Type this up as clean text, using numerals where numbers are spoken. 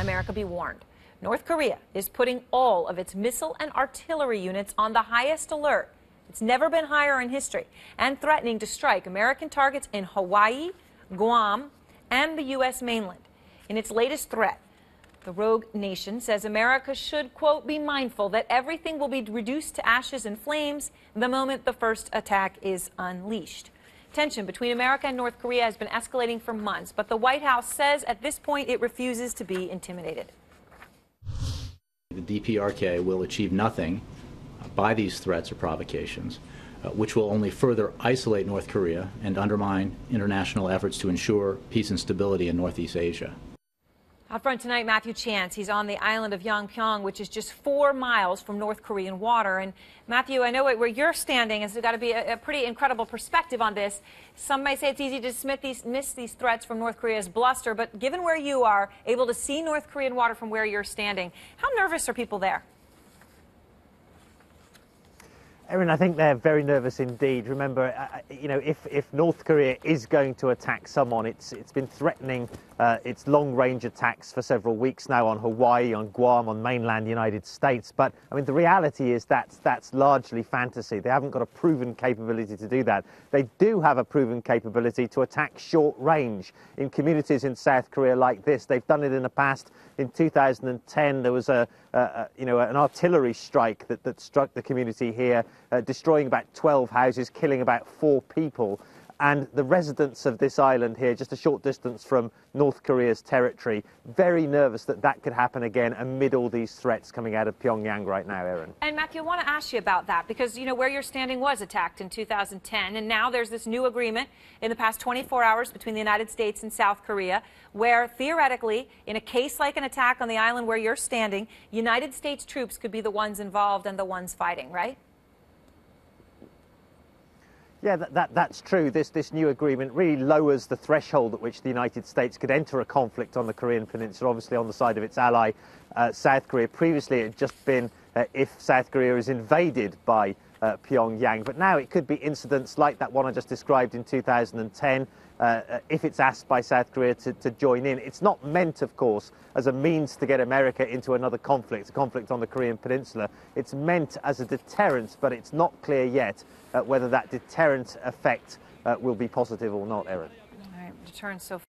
America be warned. North Korea is putting all of its missile and artillery units on the highest alert. It's never been higher in history, and threatening to strike American targets in Hawaii, Guam, and the U.S. mainland. In its latest threat, the rogue nation says America should, quote, be mindful that everything will be reduced to ashes and flames the moment the first attack is unleashed. Tension between America and North Korea has been escalating for months, but the White House says at this point it refuses to be intimidated. The DPRK will achieve nothing by these threats or provocations, which will only further isolate North Korea and undermine international efforts to ensure peace and stability in Northeast Asia. Out front tonight, Matthew Chance. He's on the island of Yeonpyeong, which is just 4 miles from North Korean water. And Matthew, I know where you're standing has got to be a pretty incredible perspective on this. Some may say it's easy to dismiss these threats from North Korea's bluster, but given where you are, able to see North Korean water from where you're standing, how nervous are people there? Erin, I think they're very nervous indeed. Remember, if North Korea is going to attack someone, it's been threatening its long-range attacks for several weeks now on Hawaii, on Guam, on mainland United States. But, I mean, the reality is that's largely fantasy. They haven't got a proven capability to do that. They do have a proven capability to attack short range in communities in South Korea like this. They've done it in the past. In 2010, there was an artillery strike that struck the community here, destroying about 12 houses, killing about 4 people. And the residents of this island here, just a short distance from North Korea's territory, very nervous that that could happen again amid all these threats coming out of Pyongyang right now, Erin. And Matthew, I want to ask you about that because, where you're standing was attacked in 2010, and now there's this new agreement in the past 24 hours between the United States and South Korea, where theoretically, in a case like an attack on the island where you're standing, United States troops could be the ones involved and the ones fighting, right? Yeah, that's true. This new agreement really lowers the threshold at which the United States could enter a conflict on the Korean Peninsula, obviously on the side of its ally, South Korea. Previously, it had just been if South Korea is invaded by Pyongyang. But now it could be incidents like that one I just described in 2010, if it's asked by South Korea to join in. It's not meant, of course, as a means to get America into another conflict, a conflict on the Korean Peninsula. It's meant as a deterrent, but it's not clear yet whether that deterrent effect will be positive or not, Erin. All right, deterrent so far.